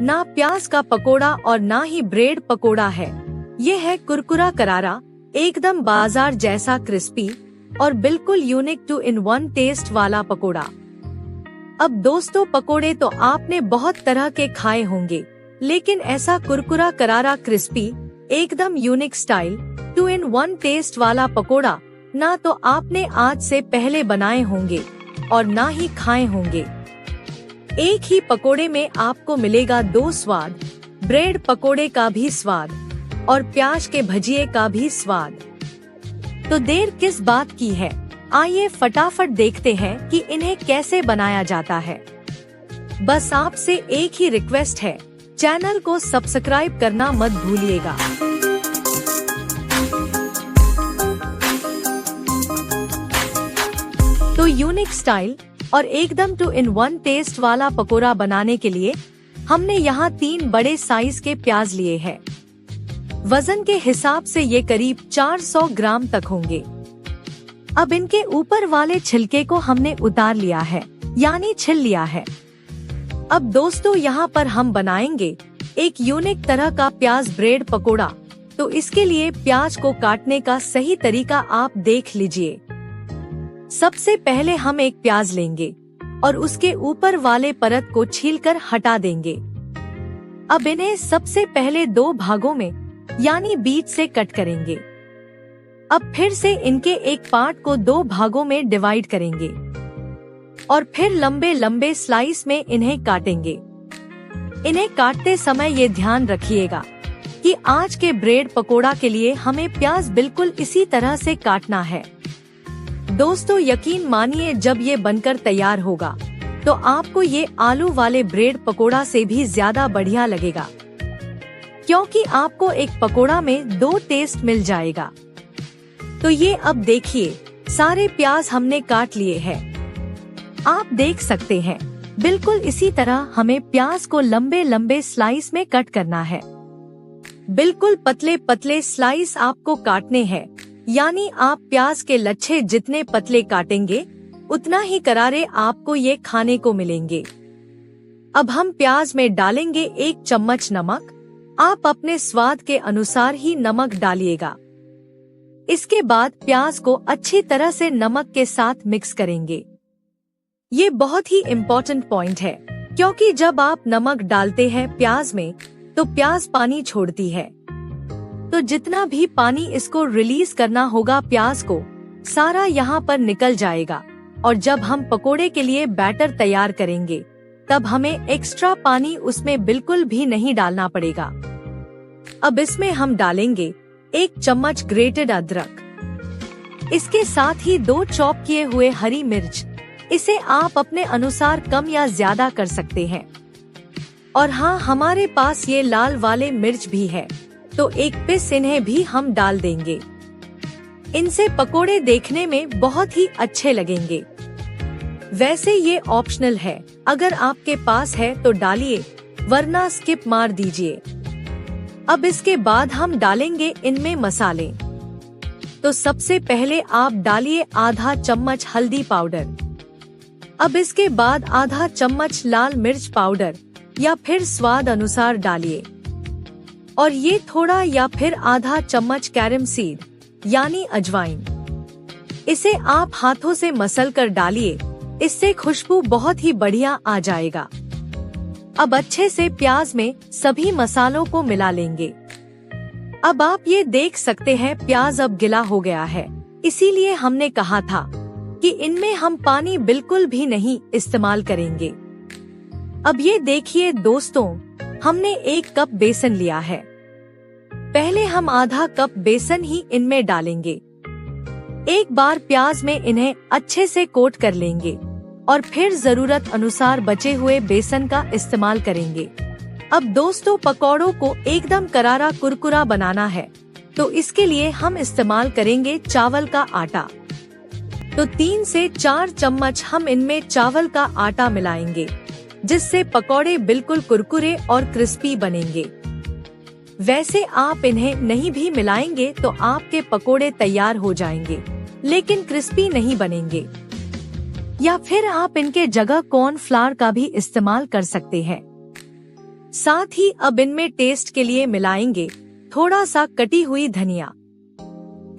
ना प्याज का पकोड़ा और ना ही ब्रेड पकोड़ा है। ये है कुरकुरा करारा, एकदम बाजार जैसा क्रिस्पी और बिल्कुल यूनिक 2-in-1 टेस्ट वाला पकोड़ा। अब दोस्तों, पकोड़े तो आपने बहुत तरह के खाए होंगे, लेकिन ऐसा कुरकुरा करारा क्रिस्पी एकदम यूनिक स्टाइल 2-in-1 टेस्ट वाला पकोड़ा ना तो आपने आज से पहले बनाए होंगे और ना ही खाए होंगे। एक ही पकोड़े में आपको मिलेगा 2 स्वाद, ब्रेड पकोड़े का भी स्वाद और प्याज के भजिए का भी स्वाद। तो देर किस बात की है, आइए फटाफट देखते हैं कि इन्हें कैसे बनाया जाता है। बस आपसे एक ही रिक्वेस्ट है, चैनल को सब्सक्राइब करना मत भूलिएगा। तो यूनिक स्टाइल और एकदम 2-in-1 टेस्ट वाला पकोड़ा बनाने के लिए हमने यहाँ 3 बड़े साइज के प्याज लिए हैं। वजन के हिसाब से ये करीब 400 ग्राम तक होंगे। अब इनके ऊपर वाले छिलके को हमने उतार लिया है, यानी छिल लिया है। अब दोस्तों, यहाँ पर हम बनाएंगे एक यूनिक तरह का प्याज ब्रेड पकोड़ा। तो इसके लिए प्याज को काटने का सही तरीका आप देख लीजिए। सबसे पहले हम एक प्याज लेंगे और उसके ऊपर वाले परत को छीलकर हटा देंगे। अब इन्हें सबसे पहले 2 भागों में यानी बीच से कट करेंगे। अब फिर से इनके एक पार्ट को 2 भागों में डिवाइड करेंगे और फिर लंबे लंबे स्लाइस में इन्हें काटेंगे। इन्हें काटते समय ये ध्यान रखिएगा कि आज के ब्रेड पकोड़ा के लिए हमें प्याज बिल्कुल इसी तरह से काटना है। दोस्तों, यकीन मानिए, जब ये बनकर तैयार होगा तो आपको ये आलू वाले ब्रेड पकोड़ा से भी ज्यादा बढ़िया लगेगा, क्योंकि आपको एक पकोड़ा में 2 टेस्ट मिल जाएगा। तो ये अब देखिए, सारे प्याज हमने काट लिए हैं। आप देख सकते हैं, बिल्कुल इसी तरह हमें प्याज को लंबे लंबे स्लाइस में कट करना है। बिल्कुल पतले पतले स्लाइस आपको काटने हैं, यानी आप प्याज के लच्छे जितने पतले काटेंगे उतना ही करारे आपको ये खाने को मिलेंगे। अब हम प्याज में डालेंगे 1 चम्मच नमक। आप अपने स्वाद के अनुसार ही नमक डालिएगा। इसके बाद प्याज को अच्छी तरह से नमक के साथ मिक्स करेंगे। ये बहुत ही इम्पोर्टेंट पॉइंट है, क्योंकि जब आप नमक डालते हैं प्याज में तो प्याज पानी छोड़ती है। तो जितना भी पानी इसको रिलीज करना होगा प्याज को, सारा यहाँ पर निकल जाएगा। और जब हम पकोड़े के लिए बैटर तैयार करेंगे तब हमें एक्स्ट्रा पानी उसमें बिल्कुल भी नहीं डालना पड़ेगा। अब इसमें हम डालेंगे 1 चम्मच ग्रेटेड अदरक। इसके साथ ही 2 चॉप किए हुए हरी मिर्च। इसे आप अपने अनुसार कम या ज्यादा कर सकते हैं। और हाँ, हमारे पास ये लाल वाले मिर्च भी है, तो 1 पीस इन्हें भी हम डाल देंगे। इनसे पकोड़े देखने में बहुत ही अच्छे लगेंगे। वैसे ये ऑप्शनल है, अगर आपके पास है तो डालिए, वरना स्किप मार दीजिए। अब इसके बाद हम डालेंगे इनमें मसाले। तो सबसे पहले आप डालिए आधा चम्मच हल्दी पाउडर। अब इसके बाद आधा चम्मच लाल मिर्च पाउडर या फिर स्वाद अनुसार डालिए। और ये थोड़ा या फिर आधा चम्मच कैरम सीड यानी अजवाइन। इसे आप हाथों से मसल कर डालिए, इससे खुशबू बहुत ही बढ़िया आ जाएगा। अब अच्छे से प्याज में सभी मसालों को मिला लेंगे। अब आप ये देख सकते हैं प्याज अब गिला हो गया है, इसीलिए हमने कहा था कि इनमें हम पानी बिल्कुल भी नहीं इस्तेमाल करेंगे। अब ये देखिए दोस्तों, हमने 1 कप बेसन लिया है। पहले हम आधा कप बेसन ही इनमें डालेंगे। एक बार प्याज में इन्हें अच्छे से कोट कर लेंगे और फिर जरूरत अनुसार बचे हुए बेसन का इस्तेमाल करेंगे। अब दोस्तों, पकौड़ों को एकदम करारा कुरकुरा बनाना है, तो इसके लिए हम इस्तेमाल करेंगे चावल का आटा। तो 3 से 4 चम्मच हम इनमें चावल का आटा मिलाएंगे, जिससे पकौड़े बिल्कुल कुरकुरे और क्रिस्पी बनेंगे। वैसे आप इन्हें नहीं भी मिलाएंगे तो आपके पकोड़े तैयार हो जाएंगे, लेकिन क्रिस्पी नहीं बनेंगे। या फिर आप इनके जगह कॉर्नफ्लावर का भी इस्तेमाल कर सकते हैं। साथ ही अब इनमें टेस्ट के लिए मिलाएंगे थोड़ा सा कटी हुई धनिया।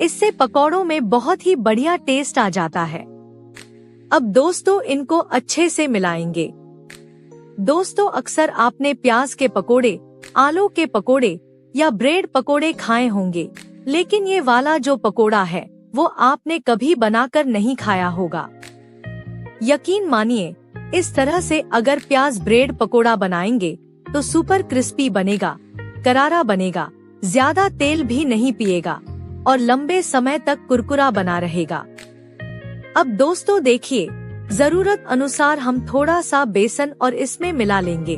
इससे पकौड़ों में बहुत ही बढ़िया टेस्ट आ जाता है। अब दोस्तों इनको अच्छे से मिलाएंगे। दोस्तों अक्सर आपने प्याज के पकोड़े, आलू के पकोड़े या ब्रेड पकोड़े खाए होंगे, लेकिन ये वाला जो पकोड़ा है वो आपने कभी बनाकर नहीं खाया होगा। यकीन मानिए, इस तरह से अगर प्याज ब्रेड पकोड़ा बनाएंगे तो सुपर क्रिस्पी बनेगा, करारा बनेगा, ज्यादा तेल भी नहीं पिएगा और लंबे समय तक कुरकुरा बना रहेगा। अब दोस्तों देखिए, जरूरत अनुसार हम थोड़ा सा बेसन और इसमें मिला लेंगे।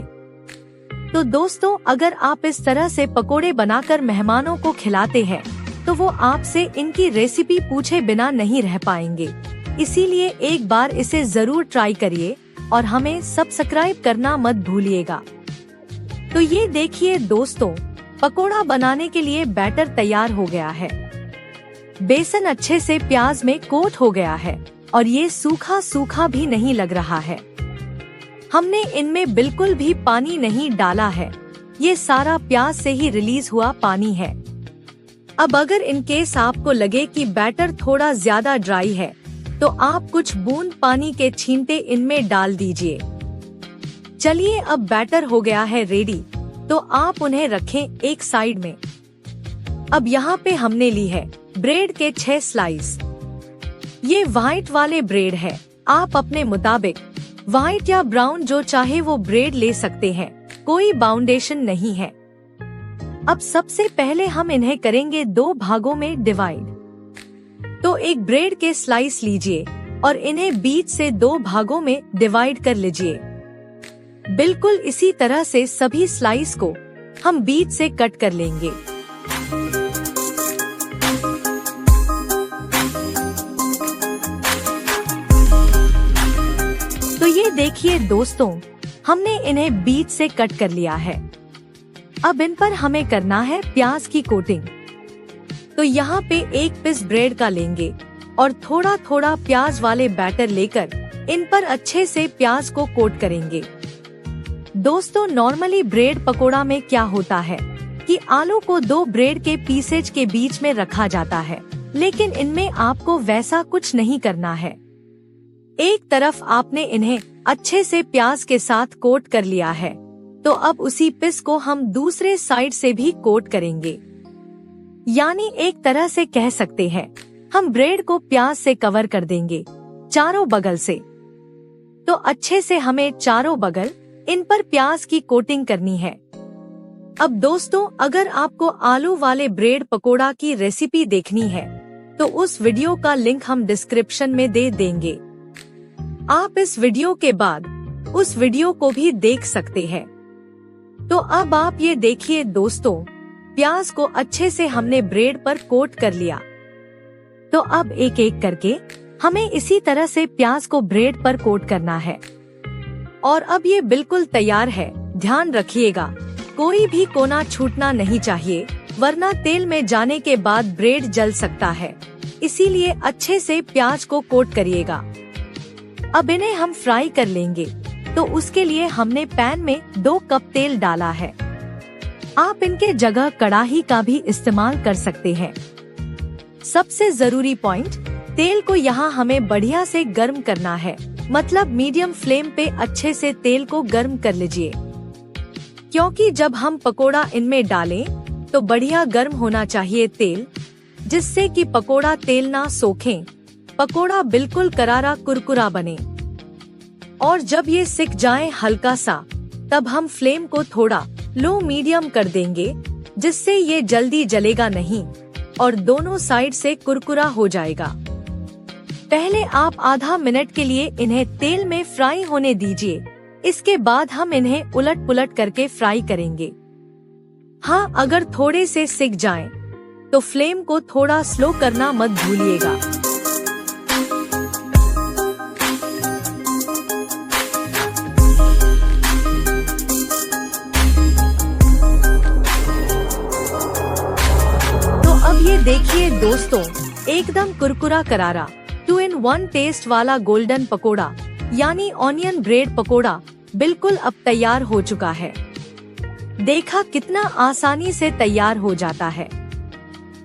तो दोस्तों अगर आप इस तरह से पकोड़े बनाकर मेहमानों को खिलाते हैं तो वो आपसे इनकी रेसिपी पूछे बिना नहीं रह पाएंगे। इसीलिए एक बार इसे जरूर ट्राई करिए और हमें सब्सक्राइब करना मत भूलिएगा। तो ये देखिए दोस्तों, पकोड़ा बनाने के लिए बैटर तैयार हो गया है। बेसन अच्छे से प्याज में कोट हो गया है और ये सूखा सूखा भी नहीं लग रहा है। हमने इनमें बिल्कुल भी पानी नहीं डाला है, ये सारा प्याज से ही रिलीज हुआ पानी है। अब अगर इन केस आपको लगे कि बैटर थोड़ा ज्यादा ड्राई है तो आप कुछ बूंद पानी के छींटे इनमें डाल दीजिए। चलिए अब बैटर हो गया है रेडी, तो आप उन्हें रखें एक साइड में। अब यहाँ पे हमने ली है ब्रेड के 6 स्लाइस। ये व्हाइट वाले ब्रेड है, आप अपने मुताबिक व्हाइट या ब्राउन जो चाहे वो ब्रेड ले सकते हैं, कोई बाउंडेशन नहीं है। अब सबसे पहले हम इन्हें करेंगे 2 भागों में डिवाइड। तो एक ब्रेड के स्लाइस लीजिए और इन्हें बीच से 2 भागों में डिवाइड कर लीजिए। बिल्कुल इसी तरह से सभी स्लाइस को हम बीच से कट कर लेंगे। तो ये देखिए दोस्तों, हमने इन्हें बीच से कट कर लिया है। अब इन पर हमें करना है प्याज की कोटिंग। तो यहाँ पे एक पीस ब्रेड का लेंगे और थोड़ा थोड़ा प्याज वाले बैटर लेकर इन पर अच्छे से प्याज को कोट करेंगे। दोस्तों नॉर्मली ब्रेड पकोड़ा में क्या होता है कि आलू को 2 ब्रेड के पीसेज के बीच में रखा जाता है, लेकिन इनमें आपको वैसा कुछ नहीं करना है। एक तरफ आपने इन्हें अच्छे से प्याज के साथ कोट कर लिया है, तो अब उसी पीस को हम दूसरे साइड से भी कोट करेंगे। यानी एक तरह से कह सकते हैं हम ब्रेड को प्याज से कवर कर देंगे चारों बगल से। तो अच्छे से हमें चारों बगल इन पर प्याज की कोटिंग करनी है। अब दोस्तों अगर आपको आलू वाले ब्रेड पकोड़ा की रेसिपी देखनी है तो उस वीडियो का लिंक हम डिस्क्रिप्शन में दे देंगे। आप इस वीडियो के बाद उस वीडियो को भी देख सकते हैं। तो अब आप ये देखिए दोस्तों, प्याज को अच्छे से हमने ब्रेड पर कोट कर लिया। तो अब एक एक करके हमें इसी तरह से प्याज को ब्रेड पर कोट करना है। और अब ये बिल्कुल तैयार है। ध्यान रखिएगा, कोई भी कोना छूटना नहीं चाहिए, वरना तेल में जाने के बाद ब्रेड जल सकता है। इसीलिए अच्छे से प्याज को कोट करिएगा। अब इन्हें हम फ्राई कर लेंगे। तो उसके लिए हमने पैन में 2 कप तेल डाला है। आप इनके जगह कढ़ाई का भी इस्तेमाल कर सकते हैं। सबसे जरूरी पॉइंट, तेल को यहाँ हमें बढ़िया से गर्म करना है, मतलब मीडियम फ्लेम पे अच्छे से तेल को गर्म कर लीजिए। क्योंकि जब हम पकोड़ा इनमें डालें तो बढ़िया गर्म होना चाहिए तेल, जिससे कि पकोड़ा तेल ना सोखे, पकोड़ा बिल्कुल करारा कुरकुरा बने। और जब ये सिक जाए हल्का सा, तब हम फ्लेम को थोड़ा लो मीडियम कर देंगे, जिससे ये जल्दी जलेगा नहीं और दोनों साइड से कुरकुरा हो जाएगा। पहले आप आधा मिनट के लिए इन्हें तेल में फ्राई होने दीजिए। इसके बाद हम इन्हें उलट पुलट करके फ्राई करेंगे। हाँ, अगर थोड़े से सिक जाएं, तो फ्लेम को थोड़ा स्लो करना मत भूलिएगा। देखिए दोस्तों, एकदम कुरकुरा करारा 2-in-1 टेस्ट वाला गोल्डन पकोड़ा यानी ऑनियन ब्रेड पकोड़ा बिल्कुल अब तैयार हो चुका है। देखा कितना आसानी से तैयार हो जाता है।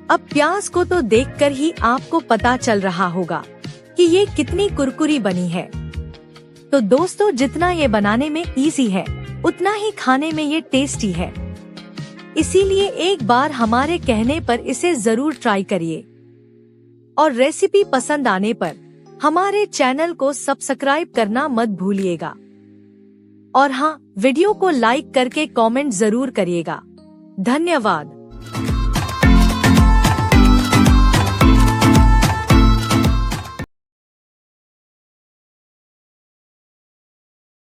अब प्याज को तो देखकर ही आपको पता चल रहा होगा कि ये कितनी कुरकुरी बनी है। तो दोस्तों, जितना ये बनाने में इजी है उतना ही खाने में ये टेस्टी है। इसीलिए एक बार हमारे कहने पर इसे जरूर ट्राई करिए। और रेसिपी पसंद आने पर हमारे चैनल को सब्सक्राइब करना मत भूलिएगा। और हाँ, वीडियो को लाइक करके कमेंट जरूर करिएगा। धन्यवाद।